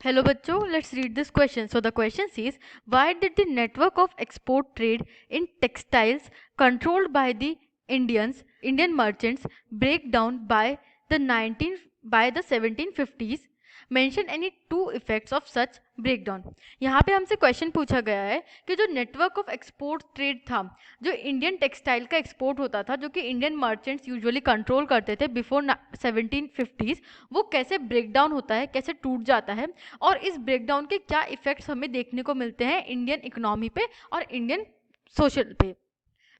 Hello बच्चों, let's read this question. So the question says, why did the network of export trade in textiles controlled by the Indian merchants break down by the 1750s? Mention any two effects of such breakdown. यहाँ पे हमसे question पूछा गया है कि जो network of export trade था, जो इंडियन टेक्सटाइल का एक्सपोर्ट होता था, जो कि इंडियन मर्चेंट्स यूजुअली कंट्रोल करते थे बिफोर 1750s, वो कैसे ब्रेक डाउन होता है, कैसे टूट जाता है, और इस ब्रेकडाउन के क्या इफेक्ट्स हमें देखने को मिलते हैं इंडियन इकोनॉमी पे और इंडियन सोशल पे.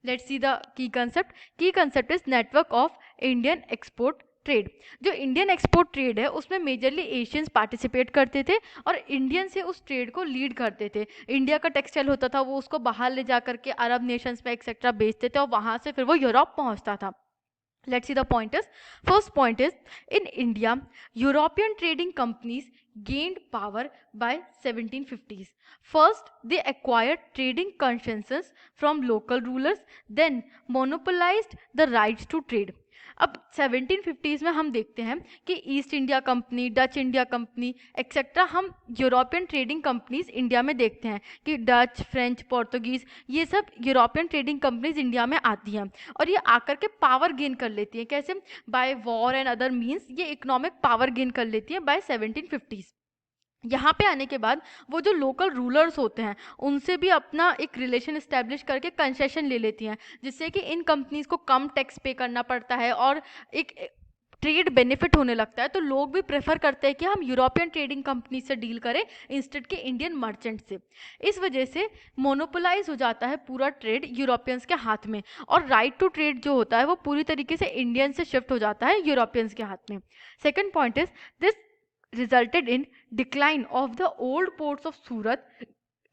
Let's see the key concept is network of Indian export trade. जो इंडियन एक्सपोर्ट ट्रेड है उसमें मेजरली एशियंस पार्टिसिपेट करते थे और इंडियन से उस ट्रेड को लीड करते थे. इंडिया का टेक्सटाइल होता था वो उसको बाहर ले जा करके अरब नेशंस में एक्सेट्रा बेचते थे और वहां से फिर वो यूरोप पहुंचता था. Let's see the pointers. First point is, in India, European trading companies gained power by 1750s. First, they acquired trading concessions from local rulers, then monopolized the rights to trade. अब 1750s में हम देखते हैं कि east India company, Dutch India company etcetera, हम European trading companies India में देखते हैं कि डच, फ्रेंच, पोर्तुगीज, ये सब यूरोपियन ट्रेडिंग कंपनीज इंडिया में आती हैं और ये आकर के पावर गेन कर लेती हैं. कैसे? By war and other means ये इकोनॉमिक पावर गेन कर लेती है बाय 1750s. यहाँ पे आने के बाद वो जो लोकल रूलर्स होते हैं उनसे भी अपना एक रिलेशन इस्टेब्लिश करके कंसेशन ले लेती हैं, जिससे कि इन कंपनीज को कम टैक्स पे करना पड़ता है और एक ट्रेड बेनिफिट होने लगता है. तो लोग भी प्रेफर करते हैं कि हम यूरोपियन ट्रेडिंग कंपनी से डील करें इंस्टेड के इंडियन मर्चेंट से. इस वजह से मोनोपोलाइज हो जाता है पूरा ट्रेड यूरोपियंस के हाथ में और राइट टू ट्रेड जो होता है वो पूरी तरीके से इंडियन से शिफ्ट हो जाता है यूरोपियंस के हाथ में. Second point is, this resulted in decline of the old ports of Surat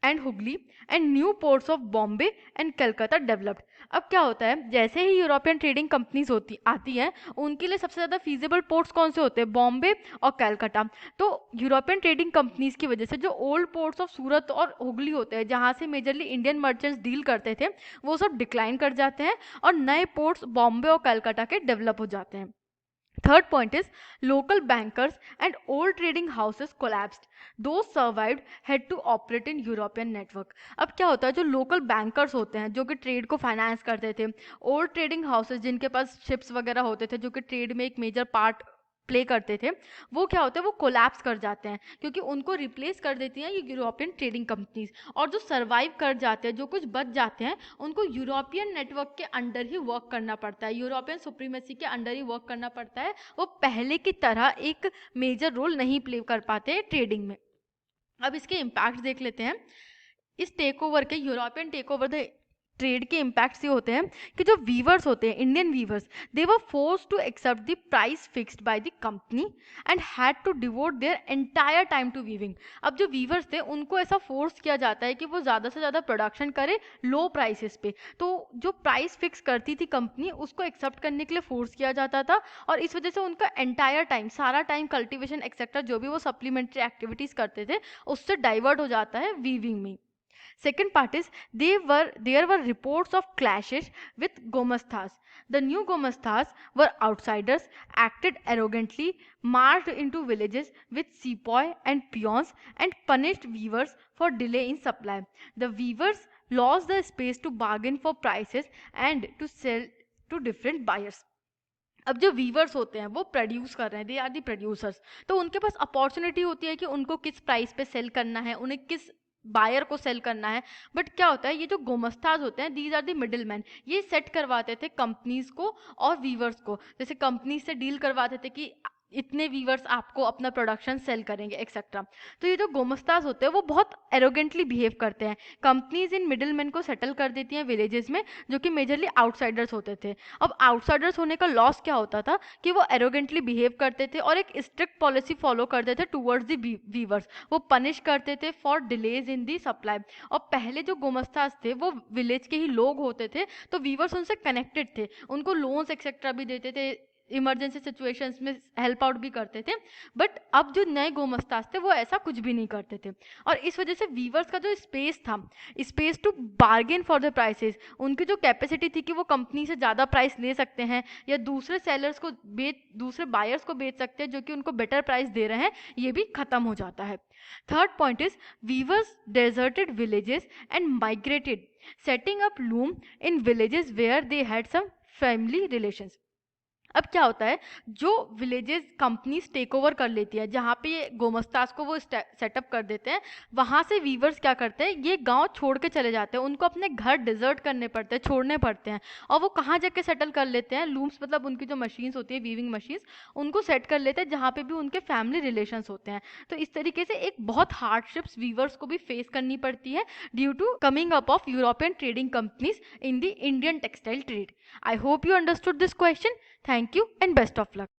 and Hooghly and new ports of Bombay and Calcutta developed. अब क्या होता है, जैसे ही यूरोपियन ट्रेडिंग कंपनीज आती हैं उनके लिए सबसे ज़्यादा फीजिबल पोर्ट्स कौन से होते हैं? बॉम्बे और कैलकाटा. तो यूरोपियन ट्रेडिंग कंपनीज की वजह से जो ओल्ड पोर्ट्स ऑफ सूरत और हुगली होते हैं जहाँ से मेजरली इंडियन मर्चेंट्स डील करते थे वो सब डिक्लाइन कर जाते हैं और नए पोर्ट्स बॉम्बे और कैलकाटा के डेवलप हो जाते हैं. Third point is, local bankers and old trading houses collapsed. Those survived had to operate in European network. अब क्या होता है, जो लोकल बैंकर्स होते हैं जो कि ट्रेड को फाइनेंस करते थे, ओल्ड ट्रेडिंग हाउसेज जिनके पास शिप्स वगैरह होते थे जो कि ट्रेड में एक मेजर पार्ट प्ले करते थे, वो क्या होते हैं, वो कोलैप्स कर जाते हैं क्योंकि उनको रिप्लेस कर देती हैं ये यूरोपियन ट्रेडिंग कंपनीज. और जो सर्वाइव कर जाते हैं, जो कुछ बच जाते हैं, उनको यूरोपियन नेटवर्क के अंडर ही वर्क करना पड़ता है, यूरोपियन सुप्रीमेसी के अंडर ही वर्क करना पड़ता है. वो पहले की तरह एक मेजर रोल नहीं प्ले कर पाते ट्रेडिंग में. अब इसके इम्पैक्ट देख लेते हैं. इस टेक ओवर के, European take over the trade के इम्पैक्ट्स ये होते हैं कि जो वीवर्स होते हैं, Indian weavers, they were force to accept the price fixed by the company and had to devote their entire time to weaving. अब जो वीवर्स थे उनको ऐसा फोर्स किया जाता है कि वो ज़्यादा से ज़्यादा प्रोडक्शन करे लो प्राइसेस पे. तो जो प्राइस फिक्स करती थी कंपनी उसको एक्सेप्ट करने के लिए फोर्स किया जाता था और इस वजह से उनका एंटायर टाइम, सारा टाइम कल्टिवेशन एक्सेट्रा जो भी वो सप्लीमेंट्री एक्टिविटीज़ करते थे उससे डाइवर्ट हो जाता है वीविंग में. Second part is, there were reports of clashes with Gomasthas. The new Gomasthas were outsiders, acted arrogantly, marched into villages with sepoy and peons, and punished weavers for delay in supply. The weavers lost the space to bargain for prices and to sell to different buyers. अब जो weavers होते हैं वो produce कर रहे हैं, they are the producers, तो उनके पास अपॉर्चुनिटी होती है कि उनको किस प्राइस पे सेल करना है, उन्हें किस बायर को सेल करना है. बट क्या होता है, ये जो गोमस्ताज होते हैं, these are the middle man, ये सेट करवाते थे कंपनीज को और वीवर्स को. जैसे कंपनी से डील करवाते थे कि इतने वीवर्स आपको अपना प्रोडक्शन सेल करेंगे एक्सेट्रा. तो ये जो गोमस्ताज होते हैं वो बहुत एरोगेंटली बिहेव करते हैं. कंपनीज इन मिडिल मैन को सेटल कर देती हैं विलेजेस में जो कि मेजरली आउटसाइडर्स होते थे. अब आउटसाइडर्स होने का लॉस क्या होता था कि वो एरोगेंटली बिहेव करते थे और एक स्ट्रिक्ट पॉलिसी फॉलो करते थे टूवर्ड्स द वीवर्स. वो पनिश करते थे for delays in the supply. और पहले जो गोमस्ताज थे वो विलेज के ही लोग होते थे, तो वीवर्स उनसे कनेक्टेड थे, उनको लोन्स एक्सेट्रा भी देते थे, इमरजेंसी सिचुएशंस में हेल्प आउट भी करते थे। बट अब जो नए गोमस्ताज थे वो ऐसा कुछ भी नहीं करते थे, और इस वजह से वीवर्स का जो स्पेस था, space to bargain for the prices, उनकी जो कैपेसिटी थी कि वो कंपनी से ज़्यादा प्राइस ले सकते हैं या दूसरे सेलर्स को दूसरे बायर्स को बेच सकते हैं जो कि उनको बेटर प्राइस दे रहे हैं, ये भी खत्म हो जाता है। Third point is weavers deserted villages and migrated, setting up loom in villages where they had some family relations. अब क्या होता है, जो विलेजेस कंपनीज टेक ओवर कर लेती है, जहाँ पे ये गोमस्तास को वो सेटअप कर देते हैं, वहाँ से वीवर्स क्या करते हैं, ये गांव छोड़ के चले जाते हैं, उनको अपने घर डिजर्ट करने पड़ते हैं, छोड़ने पड़ते हैं, और वो कहाँ जाके सेटल कर लेते हैं, लूम्स मतलब उनकी जो मशीन्स होती है, वीविंग मशीन्स, उनको सेट कर लेते हैं जहाँ पे भी उनके फैमिली रिलेशंस होते हैं। तो इस तरीके से एक बहुत हार्डशिप्स वीवर्स को भी फेस करनी पड़ती है due to coming up of European trading companies in the Indian textile trade. I hope you understood this question. Thank you and best of luck.